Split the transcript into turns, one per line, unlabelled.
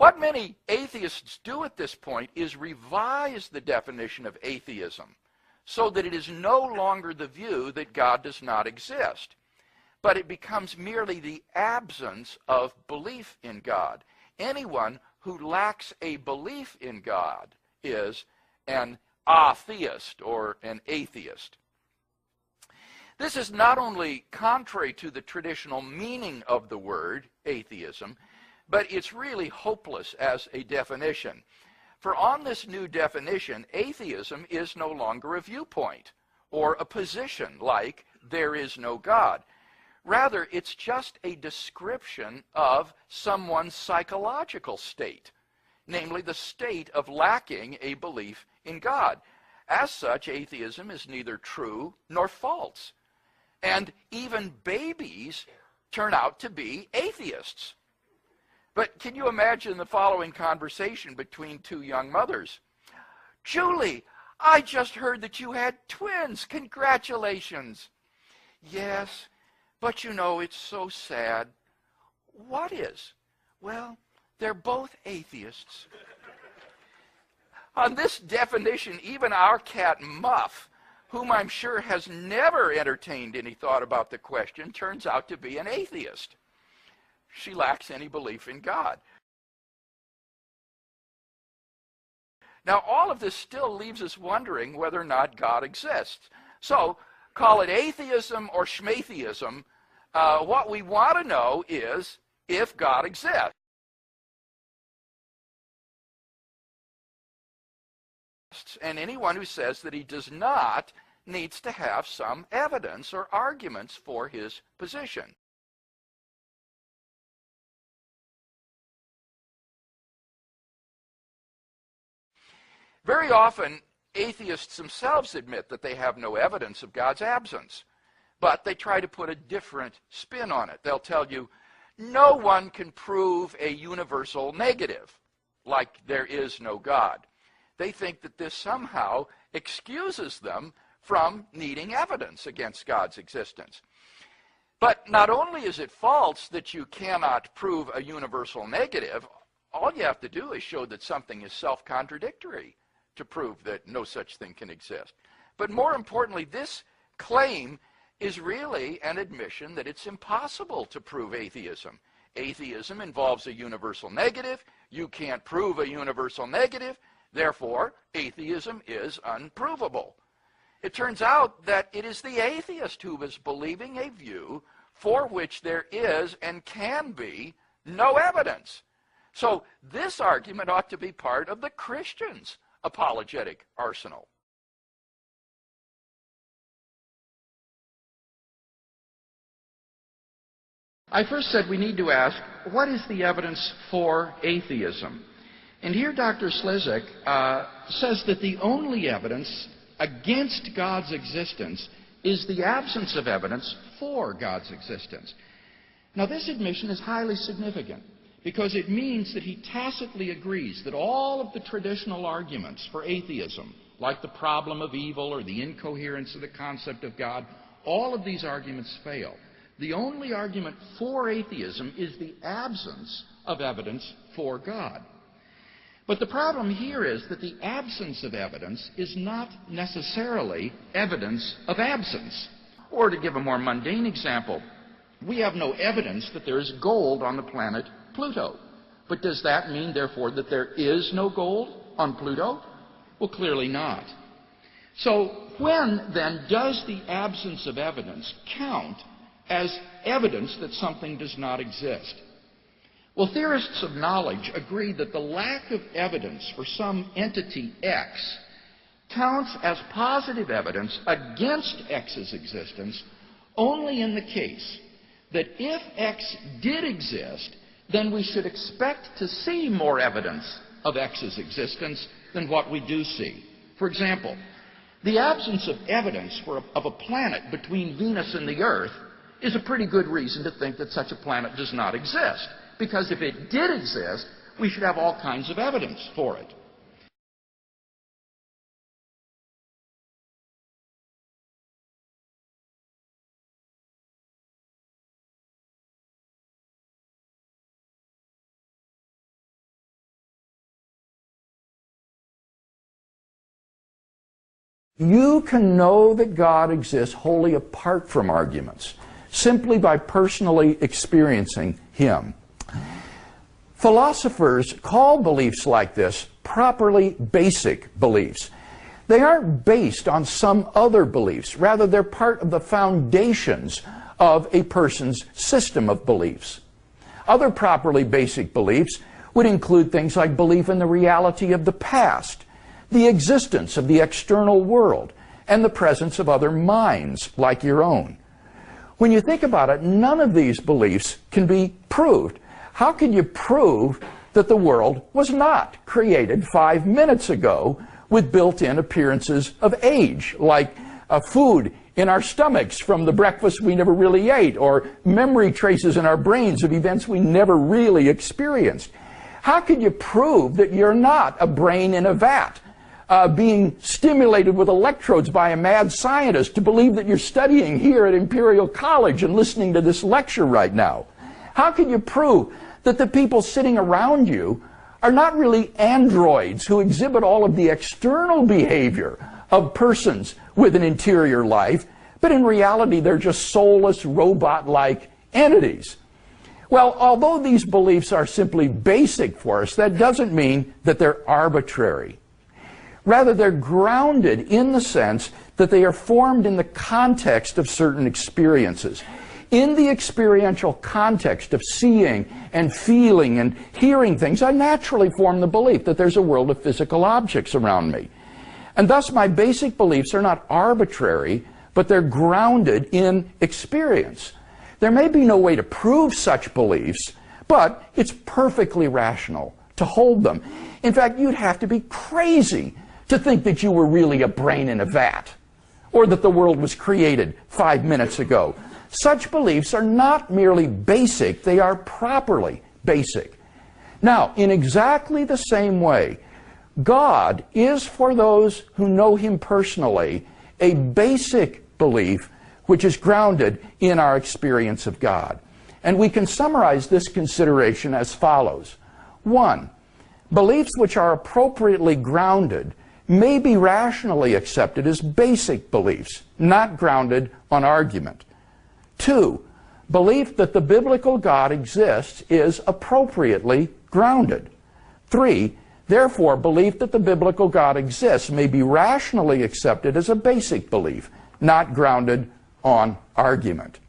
What many atheists do at this point is revise the definition of atheism so that it is no longer the view that God does not exist, but it becomes merely the absence of belief in God. Anyone who lacks a belief in God is an atheist or an atheist. This is not only contrary to the traditional meaning of the word atheism, but it's really hopeless as a definition. For on this new definition, atheism is no longer a viewpoint or a position like there is no God. Rather, it's just a description of someone's psychological state, namely the state of lacking a belief in God. As such, atheism is neither true nor false. And even babies turn out to be atheists. But can you imagine the following conversation between two young mothers? "Julie, I just heard that you had twins. Congratulations." "Yes, but you know, it's so sad." "What is?" "Well, they're both atheists." On this definition, even our cat Muff, whom I'm sure has never entertained any thought about the question, turns out to be an atheist. She lacks any belief in God. Now, all of this still leaves us wondering whether or not God exists. So, call it atheism or schmatheism, what we want to know is if God exists. And anyone who says that he does not needs to have some evidence or arguments for his position. Very often, atheists themselves admit that they have no evidence of God's absence, but they try to put a different spin on it. They'll tell you, no one can prove a universal negative, like there is no God. They think that this somehow excuses them from needing evidence against God's existence. But not only is it false that you cannot prove a universal negative, all you have to do is show that something is self-contradictory to prove that no such thing can exist. But more importantly, this claim is really an admission that it's impossible to prove atheism. Atheism involves a universal negative. You can't prove a universal negative. Therefore, atheism is unprovable. It turns out that it is the atheist who is believing a view for which there is and can be no evidence. So this argument ought to be part of the Christian's apologetic arsenal. I first said we need to ask, what is the evidence for atheism? And here Dr. Slezak says that the only evidence against God's existence is the absence of evidence for God's existence. Now, this admission is highly significant because it means that he tacitly agrees that all of the traditional arguments for atheism, like the problem of evil or the incoherence of the concept of God, all of these arguments fail. The only argument for atheism is the absence of evidence for God. But the problem here is that the absence of evidence is not necessarily evidence of absence. Or to give a more mundane example, we have no evidence that there is gold on the planet Pluto. But does that mean, therefore, that there is no gold on Pluto? Well, clearly not. So when, then, does the absence of evidence count as evidence that something does not exist? Well, theorists of knowledge agree that the lack of evidence for some entity X counts as positive evidence against X's existence only in the case that if X did exist, then we should expect to see more evidence of X's existence than what we do see. For example, the absence of evidence of a planet between Venus and the Earth is a pretty good reason to think that such a planet does not exist. Because if it did exist, we should have all kinds of evidence for it. You can know that God exists wholly apart from arguments, simply by personally experiencing Him. Philosophers call beliefs like this properly basic beliefs. They aren't based on some other beliefs. Rather, they're part of the foundations of a person's system of beliefs. Other properly basic beliefs would include things like belief in the reality of the past, the existence of the external world, and the presence of other minds like your own. When you think about it, none of these beliefs can be proved. How can you prove that the world was not created 5 minutes ago with built-in appearances of age, like food in our stomachs from the breakfast we never really ate, or memory traces in our brains of events we never really experienced? How can you prove that you're not a brain in a vat, being stimulated with electrodes by a mad scientist to believe that you're studying here at Imperial College and listening to this lecture right now? How can you prove that the people sitting around you are not really androids who exhibit all of the external behavior of persons with an interior life, but in reality they're just soulless, robot-like entities? Well, although these beliefs are simply basic for us, that doesn't mean that they're arbitrary. Rather, they're grounded in the sense that they are formed in the context of certain experiences. In the experiential context of seeing and feeling and hearing things, I naturally form the belief that there's a world of physical objects around me. And thus my basic beliefs are not arbitrary, but they're grounded in experience. There may be no way to prove such beliefs, but it's perfectly rational to hold them. In fact, you'd have to be crazy to think that you were really a brain in a vat, or that the world was created 5 minutes ago. Such beliefs are not merely basic, they are properly basic. Now, in exactly the same way, God is, for those who know Him personally, a basic belief which is grounded in our experience of God. And we can summarize this consideration as follows. 1, beliefs which are appropriately grounded may be rationally accepted as basic beliefs, not grounded on argument. 2, belief that the biblical God exists is appropriately grounded. 3, therefore, belief that the biblical God exists may be rationally accepted as a basic belief, not grounded on argument.